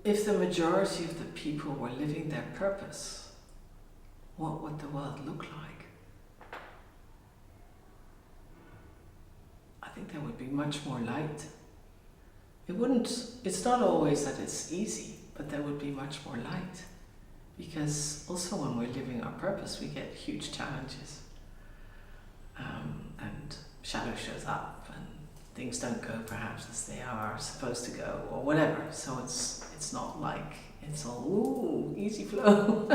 if the majority of the people were living their purpose, what would the world look like? I think there would be much more light. It's not always that it's easy, but there would be much more light. Because also when we're living our purpose, we get huge challenges. And shadow shows up and things don't go perhaps as they are supposed to go or whatever. So it's not like it's all, ooh, easy flow.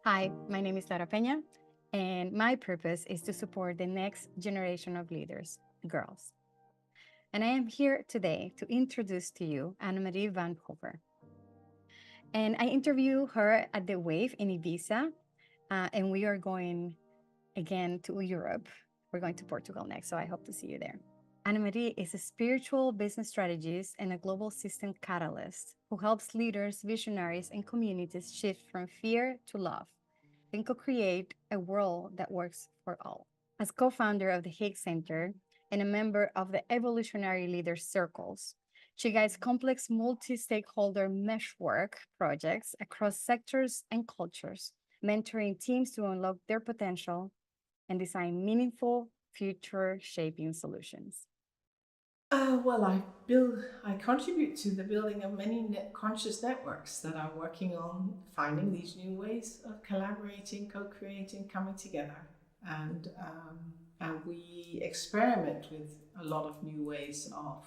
Hi, my name is Lara Peña, and my purpose is to support the next generation of leaders, girls. And I am here today to introduce to you Annemarie van Hoover. And I interviewed her at the Wave in Ibiza, and we are going again to Europe. We're going to Portugal next, so I hope to see you there. Annemarie is a spiritual business strategist and a global system catalyst who helps leaders, visionaries, and communities shift from fear to love and co-create a world that works for all. As co-founder of the Hague Center and a member of the Evolutionary Leaders Circles, she guides complex multi-stakeholder meshwork projects across sectors and cultures, mentoring teams to unlock their potential and design meaningful, future-shaping solutions. I contribute to the building of many conscious networks that are working on finding these new ways of collaborating, co-creating, coming together. And we experiment with a lot of new ways of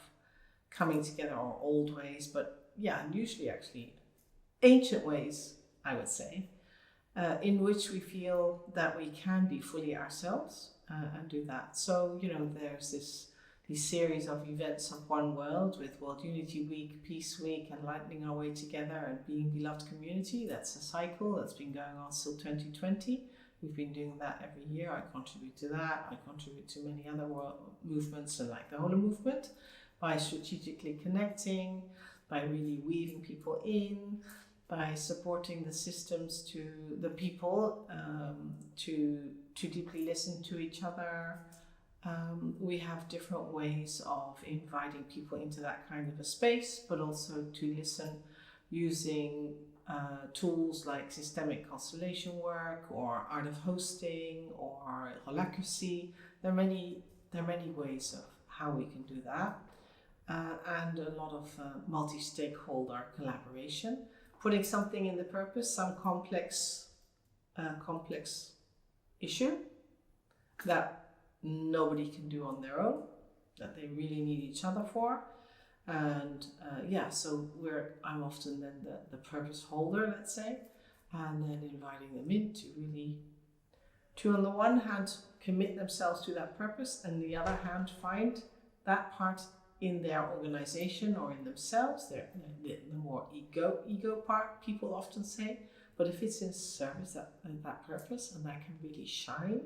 coming together, or old ways, but yeah, usually actually ancient ways, I would say, in which we feel that we can be fully ourselves and do that. So, there's these series of events of One World with World Unity Week, Peace Week, and Lightening Our Way Together and Being Beloved Community. That's a cycle that's been going on till 2020. We've been doing that every year. I contribute to that. I contribute to many other world movements, like the Holomovement, by strategically connecting, by really weaving people in, by supporting the systems to the people to deeply listen to each other. We have different ways of inviting people into that kind of a space, but also to listen using tools like systemic constellation work or art of hosting or Holacracy. There are many ways of how we can do that, and a lot of multi-stakeholder collaboration, putting something in the purpose, some complex issue that nobody can do on their own, that they really need each other for. And so I'm often then the purpose holder, let's say, and then inviting them in to really, on the one hand, commit themselves to that purpose, and the other hand, find that part in their organization or in themselves, the more ego part, people often say. But if it's in service that purpose, and that can really shine,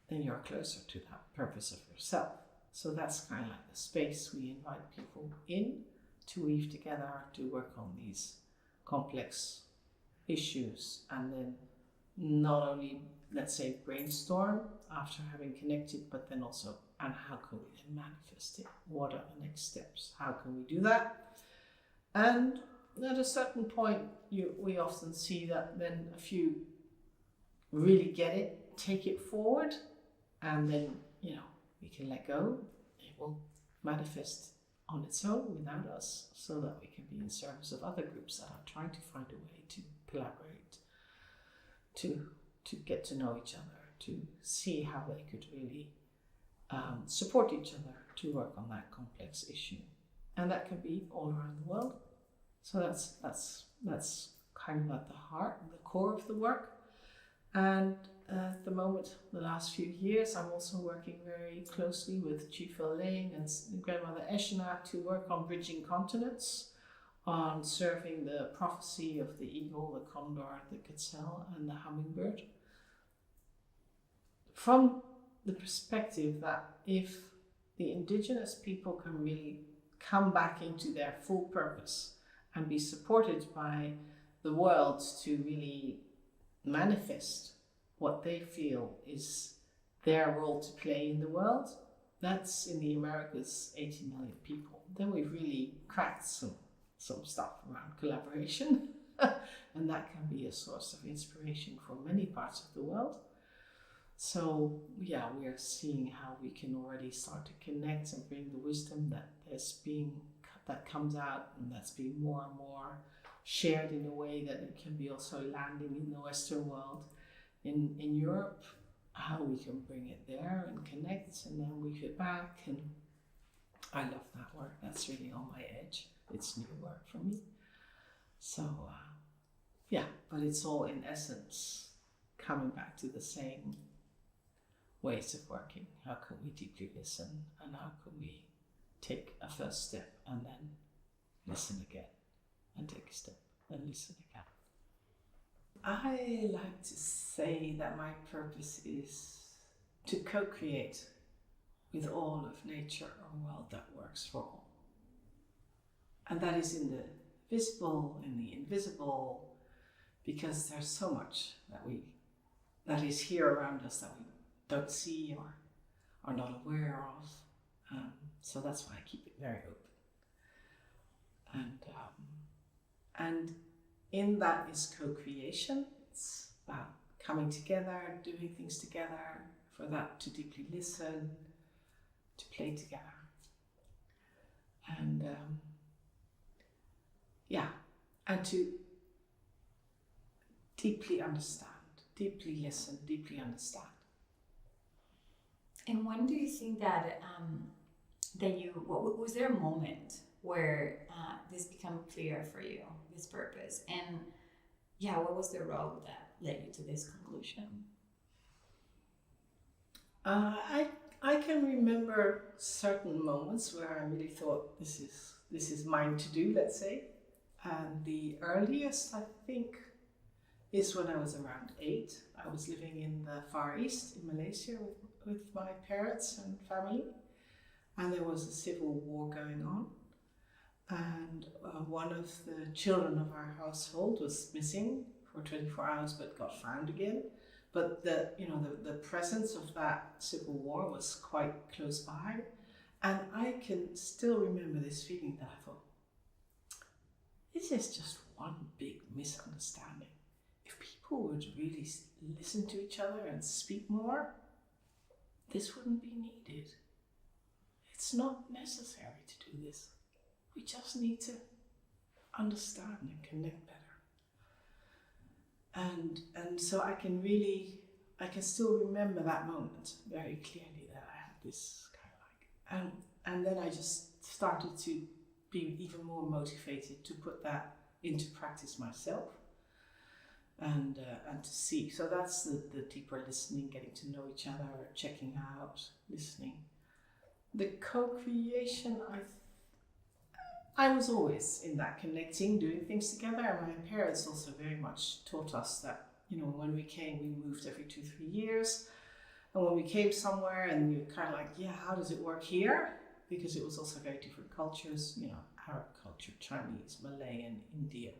then you're closer to that purpose of yourself. So that's kind of like the space we invite people in to weave together, to work on these complex issues, and then not only, let's say, brainstorm after having connected, but then also, and how can we then manifest it? What are the next steps? How can we do that? And at a certain point, we often see that then a few really get it, take it forward, and then, we can let go. It will manifest on its own without us, so that we can be in service of other groups that are trying to find a way to collaborate, to get to know each other, to see how they could really support each other to work on that complex issue. And that can be all around the world. So that's kind of at the heart and the core of the work. And at the moment, the last few years, I'm also working very closely with Chief Lane and Grandmother Eshna to work on bridging continents, on serving the prophecy of the eagle, the condor, the Quetzal, and the hummingbird. From the perspective that if the indigenous people can really come back into their full purpose and be supported by the world to really manifest what they feel is their role to play in the world. That's in the Americas, 80 million people. Then we've really cracked some stuff around collaboration. And that can be a source of inspiration for many parts of the world. So yeah, we are seeing how we can already start to connect and bring the wisdom that comes out, and that's being more and more shared in a way that it can be also landing in the Western world, in Europe, how we can bring it there and connect and then weave it back. And I love that work. That's really on my edge. It's new work for me. So yeah, but it's all in essence coming back to the same ways of working. How can we deeply listen, and how can we take a first step and then listen again, and take a step and listen again. I like to say that my purpose is to co-create with all of nature a world that works for all. And that is in the visible, in the invisible, because there's so much that is here around us that we don't see or are not aware of. So that's why I keep it very open. And in that is co-creation. It's about coming together, doing things together, for that to deeply listen, to play together. And and to deeply understand, deeply listen, deeply understand. And when do you think that was there a moment where this became clear for you, this purpose? And yeah, what was the road that led you to this conclusion? I can remember certain moments where I really thought this is mine to do, let's say. And the earliest, I think, is when I was around 8. I was living in the Far East in Malaysia with my parents and family, and there was a civil war going on, and one of the children of our household was missing for 24 hours but got found again. But the presence of that civil war was quite close by, and I can still remember this feeling that I thought, this is just one big misunderstanding. If people would really listen to each other and speak more, this wouldn't be needed. It's not necessary to do this. We just need to understand and connect better. And so I can still remember that moment very clearly, that I had this kind of like, and then I just started to be even more motivated to put that into practice myself. And to see. So that's the deeper listening, getting to know each other, checking out, listening. The co-creation, I was always in that connecting, doing things together. And my parents also very much taught us that, when we came, we moved every 2-3 years. And when we came somewhere and you're kind of like, yeah, how does it work here? Because it was also very different cultures, Arab culture, Chinese, Malay, and Indian.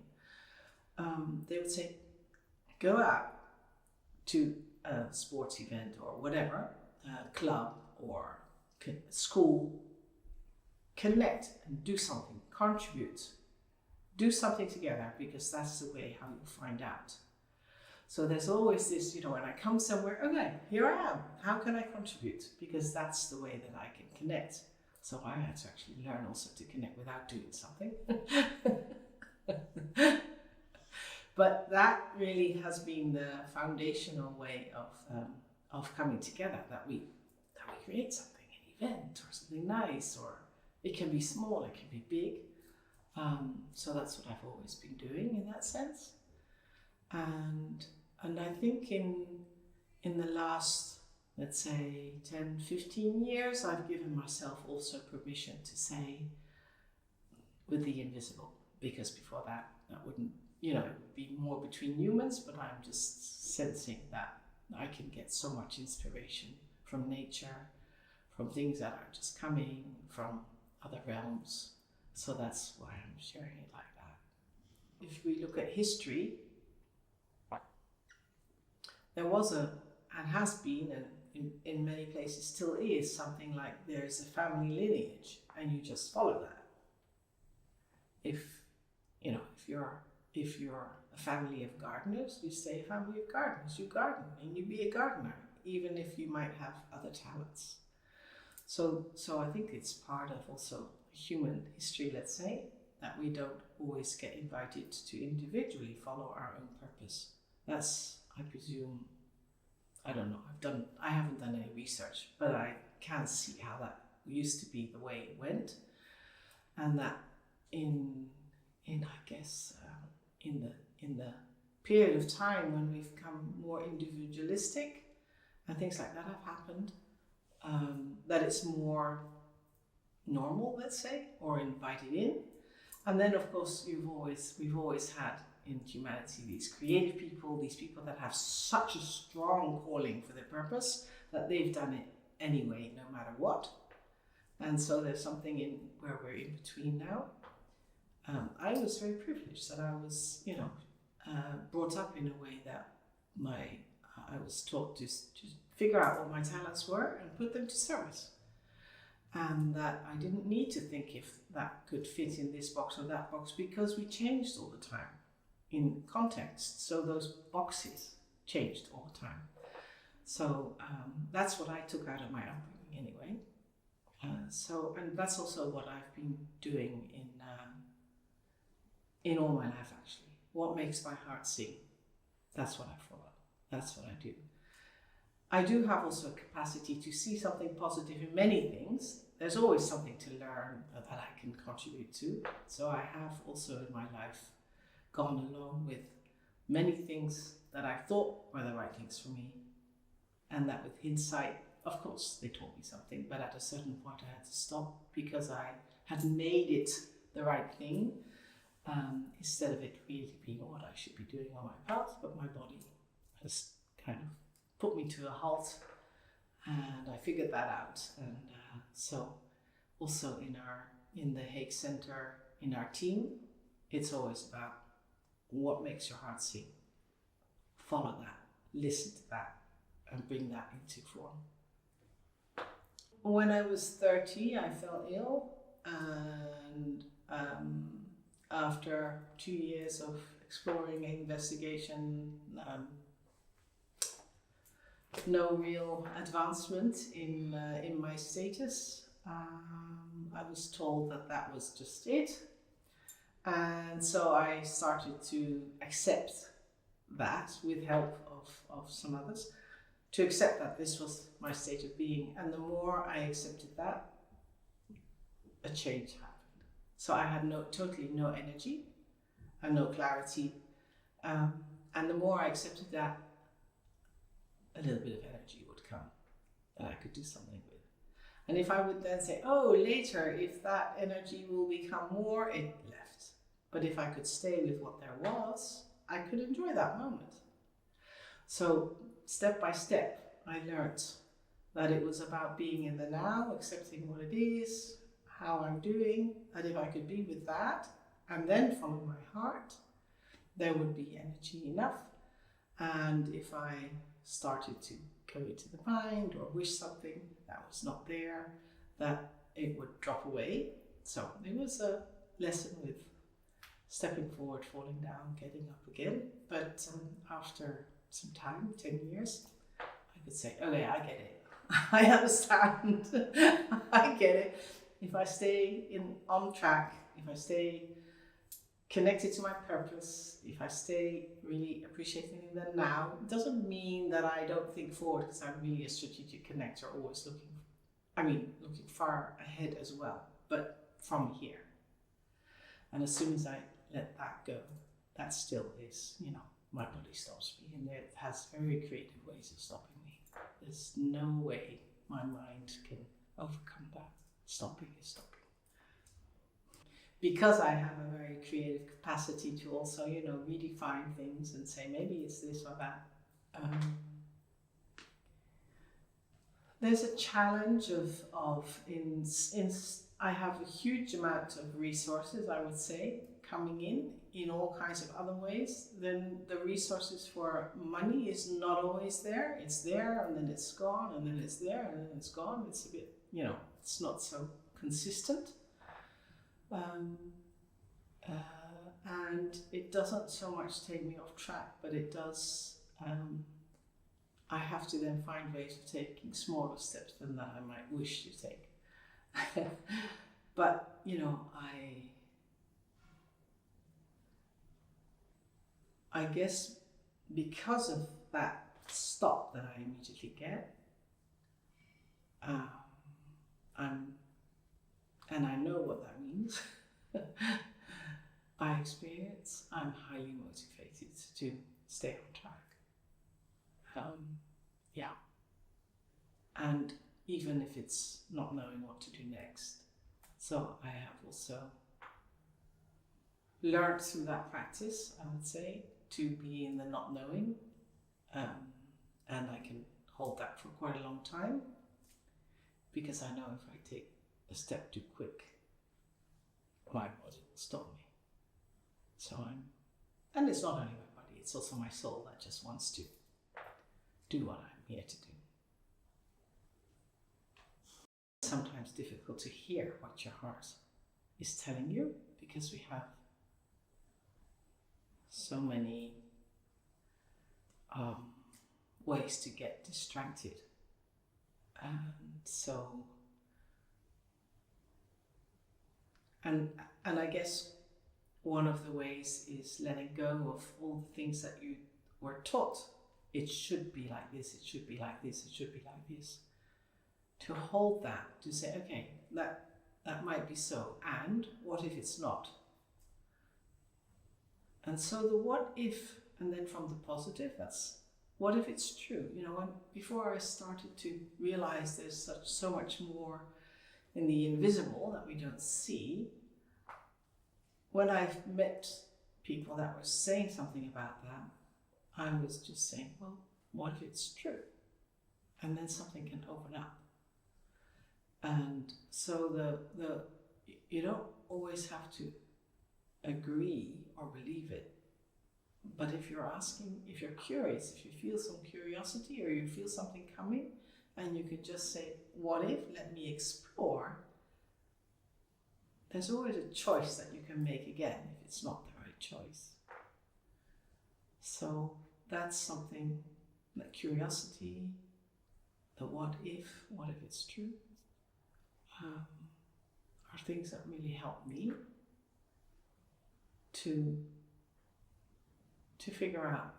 They would say, go out to a sports event or whatever, a club or school, connect and do something, contribute, do something together, because that's the way how you find out. So there's always this, when I come somewhere, okay, here I am, how can I contribute? Because that's the way that I can connect. So I had to actually learn also to connect without doing something. But that really has been the foundational way of coming together, that we create something, an event or something nice, or it can be small, it can be big. So that's what I've always been doing in that sense. And I think in the last, let's say 10-15 years, I've given myself also permission to say with the invisible, because before that wouldn't, it would be more between humans, but I'm just sensing that I can get so much inspiration from nature, from things that are just coming from other realms. So that's why I'm sharing it like that. If we look at history, there was and has been, and in many places still is, something like there's a family lineage and you just follow that. If you're a family of gardeners, you stay a family of gardeners, you garden and you be a gardener, even if you might have other talents. So I think it's part of also human history, let's say, that we don't always get invited to individually follow our own purpose. That's, I presume, I don't know, I haven't done any research, but I can see how that used to be the way it went, and that in the period of time when we've become more individualistic and things like that have happened, that it's more normal, let's say, or invited in. And then of course we've always had in humanity these creative people, these people that have such a strong calling for their purpose that they've done it anyway, no matter what. And so there's something in where we're in between now. I was very privileged that I was, brought up in a way that I was taught to figure out what my talents were and put them to service. And that I didn't need to think if that could fit in this box or that box, because we changed all the time in context. So those boxes changed all the time. So that's what I took out of my upbringing anyway. And that's also what I've been doing in all my life, actually. What makes my heart sing? That's what I follow. That's what I do. I do have also a capacity to see something positive in many things. There's always something to learn that I can contribute to. So I have also in my life gone along with many things that I thought were the right things for me. And that with hindsight, of course, they taught me something, but at a certain point I had to stop because I had made it the right thing, instead of it really being what I should be doing on my path. But my body has kind of put me to a halt, and I figured that out. And so also in the Hague Center, in our team, it's always about what makes your heart sing. Follow that, listen to that, and bring that into form. When I was 30, I fell ill, and after 2 years of exploring and investigation, no real advancement in my status. I was told that was just it, and so I started to accept that, with help of some others, to accept that this was my state of being. And the more I accepted that, a change happened. So I had totally no energy and no clarity, and the more I accepted that, a little bit of energy would come that I could do something with. And if I would then say, oh, later, if that energy will become more, it left. But if I could stay with what there was, I could enjoy that moment. So step by step, I learned that it was about being in the now, accepting what it is, how I'm doing, that if I could be with that and then follow my heart, there would be energy enough. And if I started to go into the mind or wish something that was not there, that it would drop away. So it was a lesson with stepping forward, falling down, getting up again. But after some time, 10 years, I could say, okay, I get it. I understand. I get it. If I stay on track, if I stay connected to my purpose, if I stay really appreciating the now, it doesn't mean that I don't think forward, because I'm really a strategic connector, always looking far ahead as well, but from here. And as soon as I let that go, that still is, my body stops me, and it has very creative ways of stopping me. There's no way my mind can overcome that. Stopping is stopping. Because I have a very creative capacity to also, redefine things and say, maybe it's this or that. There's a challenge I have a huge amount of resources, I would say, coming in all kinds of other ways, then the resources for money is not always there. It's there and then it's gone, and then it's there and then it's gone. It's a bit, it's not so consistent. And it doesn't so much take me off track, but it does, I have to then find ways of taking smaller steps than that I might wish to take. But, I guess because of that stop that I immediately get, and I know what that means, by experience, I'm highly motivated to stay on track. And even if it's not knowing what to do next. So I have also learned through that practice, I would say, to be in the not knowing. And I can hold that for quite a long time, because I know if I take a step too quick, my body will stop me. And it's not only my body, it's also my soul that just wants to do what I'm here to do. Sometimes difficult to hear what your heart is telling you, because we have so many ways to get distracted. And I guess one of the ways is letting go of all the things that you were taught. It should be like this, it should be like this, it should be like this. To hold that, to say, okay, that might be so, and what if it's not? And so the what if, and then from the positive, that's what if it's true? Before I started to realize there's so much more in the invisible that we don't see, when I've met people that were saying something about that, I was just saying, well, what if it's true? And then something can open up. And so you don't always have to agree or believe it. But if you're curious, if you feel some curiosity or you feel something coming, and you can just say, what if, let me explore, there's always a choice that you can make again if it's not the right choice. So that's something, that curiosity, the what if it's true, are things that really help me to figure out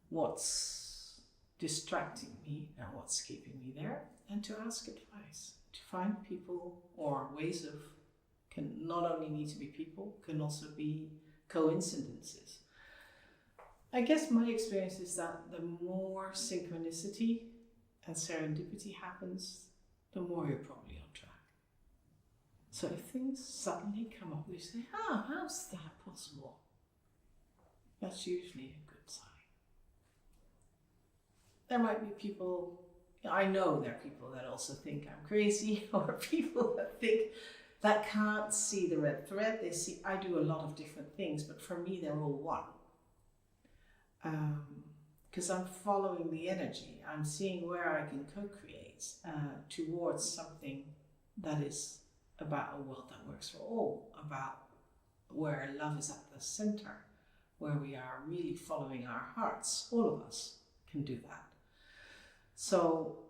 what's distracting me and what's keeping me there, and to ask advice, to find people or ways of, can not only need to be people, can also be coincidences. I guess my experience is that the more synchronicity and serendipity happens, the more you're probably on track. So if things suddenly come up, you say, how's that possible? That's usually a good sign. There might be people, I know there are people that also think I'm crazy, or people that can't see the red thread. They see, I do a lot of different things, but for me they're all one. Because I'm following the energy. I'm seeing where I can co-create towards something that is about a world that works for all, about where love is at the center, where we are really following our hearts. All of us can do that. So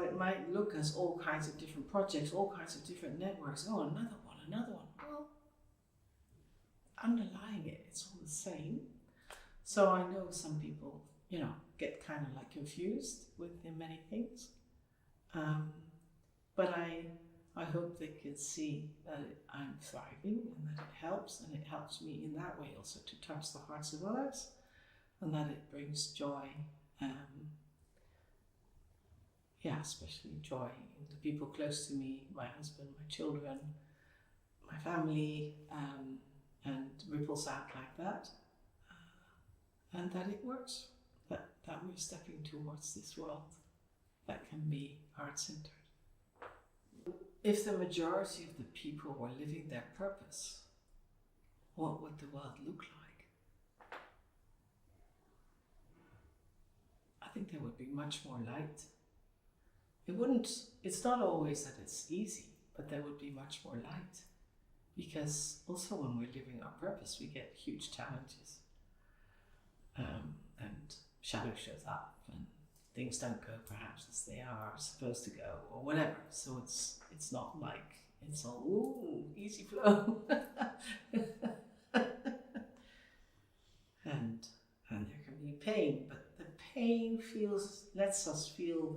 it might look as all kinds of different projects, all kinds of different networks. Oh, another one. Well, underlying it, it's all the same. So I know some people, get kind of like confused with the many things. But I hope they can see that I'm thriving and that it helps me in that way also to touch the hearts of others, and that it brings joy, especially joy in the people close to me, my husband, my children, my family, and ripples out like that, and that it works, that we're stepping towards this world that can be heart-centered. If the majority of the people were living their purpose, what would the world look like? I think there would be much more light. It's not always that it's easy, but there would be much more light. Because also when we're living our purpose, we get huge challenges. And shadow shows up and things don't go perhaps as they are supposed to go or whatever. So it's not like it's all easy flow. and there can be pain, but the pain lets us feel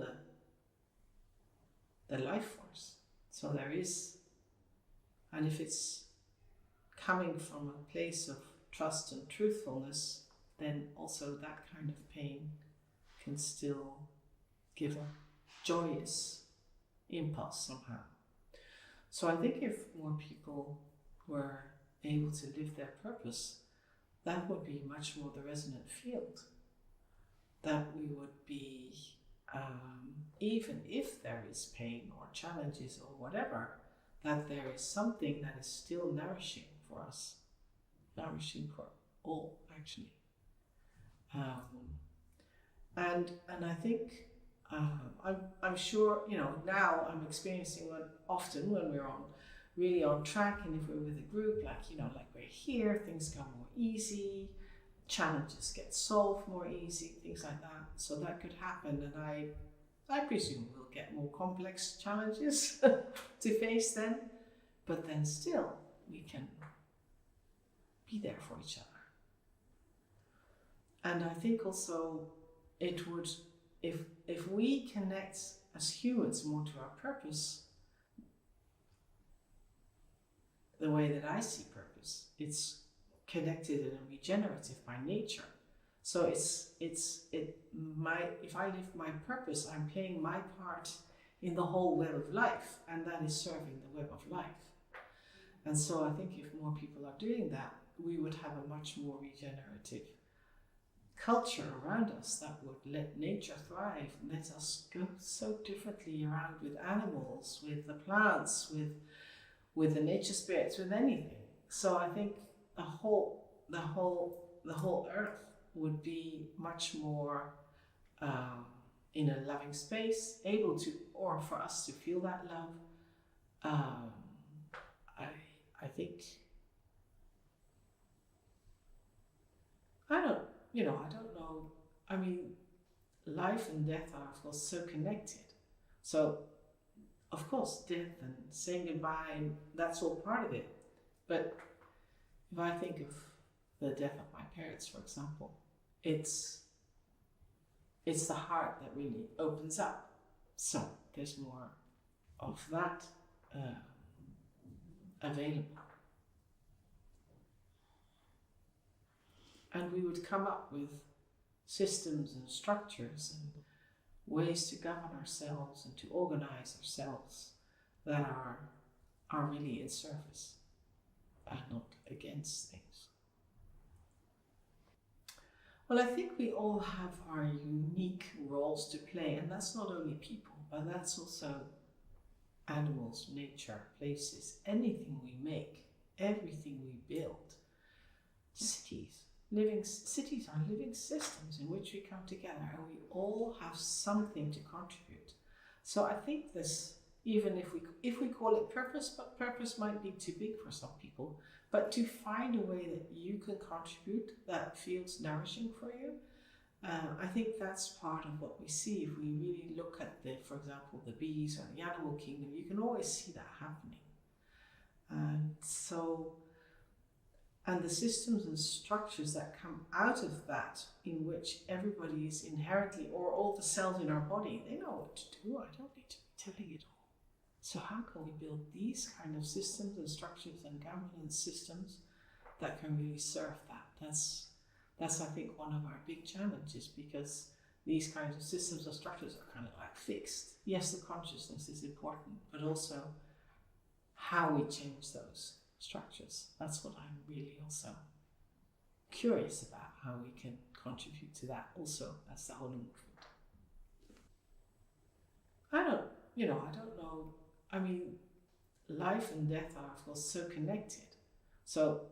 the life force. So there is, and if it's coming from a place of trust and truthfulness, then also that kind of pain can still give a joyous impulse somehow. So I think if more people were able to live their purpose, that would be much more the resonant field. That we would be, even if there is pain or challenges or whatever, that there is something that is still nourishing for us, nourishing for all actually. And I think I'm sure, now I'm experiencing often when we're really on track, and if we're with a group, like we're here, things come more easy, challenges get solved more easy, things like that. So that could happen, and I presume we'll get more complex challenges to face then, but then still we can be there for each other. And I think also it would, if we connect as humans more to our purpose, the way that I see purpose, it's connected and regenerative by nature. So if I live my purpose, I'm playing my part in the whole web of life, and that is serving the web of life. And so I think if more people are doing that, we would have a much more regenerative culture around us that would let nature thrive, let us go so differently around with animals, with the plants, with the nature spirits, with anything. So I think the whole earth would be much more in a loving space, able to, or for us to feel that love. I think, I don't know. I mean, life and death are, of course, so connected. So, of course, death and saying goodbye, that's all part of it. But if I think of the death of my parents, for example, it's the heart that really opens up. So there's more of that available. And we would come up with systems and structures and ways to govern ourselves and to organize ourselves that are really in service and not against things. Well, I think we all have our unique roles to play, and that's not only people, but that's also animals, nature, places, anything we make, everything we build, cities. Cities are living systems in which we come together, and we all have something to contribute. So I think this, even if we call it purpose, but purpose might be too big for some people, but to find a way that you can contribute that feels nourishing for you, I think that's part of what we see. If we really look at for example, the bees or the animal kingdom, you can always see that happening. And the systems and structures that come out of that, in which everybody is inherently, or all the cells in our body, they know what to do. I don't need to be telling it all. So how can we build these kind of systems and structures and governance systems that can really serve that? That's I think one of our big challenges, because these kinds of systems or structures are kind of like fixed. Yes, the consciousness is important, but also how we change those structures. That's what I'm really also curious about, how we can contribute to that also as the Holomovement. I don't know. I mean, life and death are, of course, so connected. So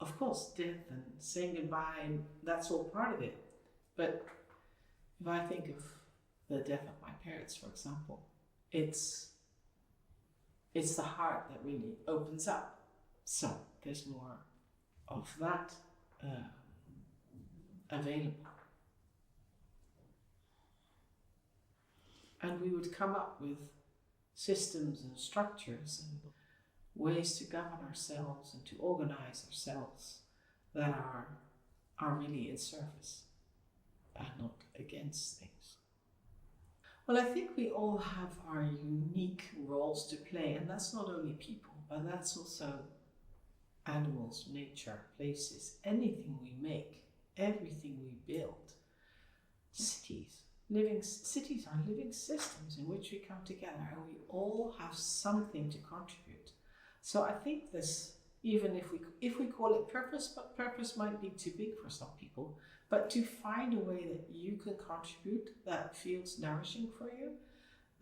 of course, death and saying goodbye, and that's all part of it. But if I think of the death of my parents, for example, it's the heart that really opens up. So there's more of that available. And we would come up with systems and structures and ways to govern ourselves and to organize ourselves that are really in service and not against things. Well, I think we all have our unique roles to play, and that's not only people, but that's also animals, nature, places, anything we make, everything we build, cities. Cities are living systems in which we come together, and we all have something to contribute. So I think this, even if we call it purpose, but purpose might be too big for some people, but to find a way that you can contribute that feels nourishing for you,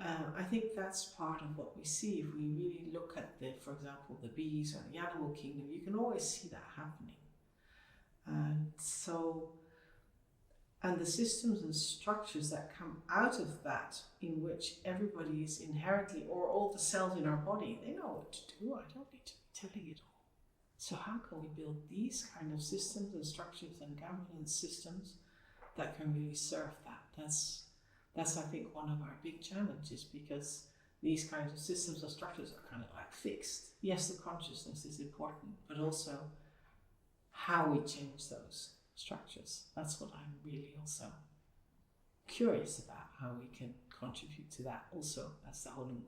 I think that's part of what we see. If we really look at for example, the bees or the animal kingdom, you can always see that happening. And the systems and structures that come out of that, in which everybody is inherently, or all the cells in our body, they know what to do. I don't need to be telling it all. So how can we build these kind of systems and structures and governance systems that can really serve that? That's I think one of our big challenges, because these kinds of systems and structures are kind of like fixed. Yes, the consciousness is important, but also how we change those structures. That's what I'm really also curious about, how we can contribute to that also as the Holomovement.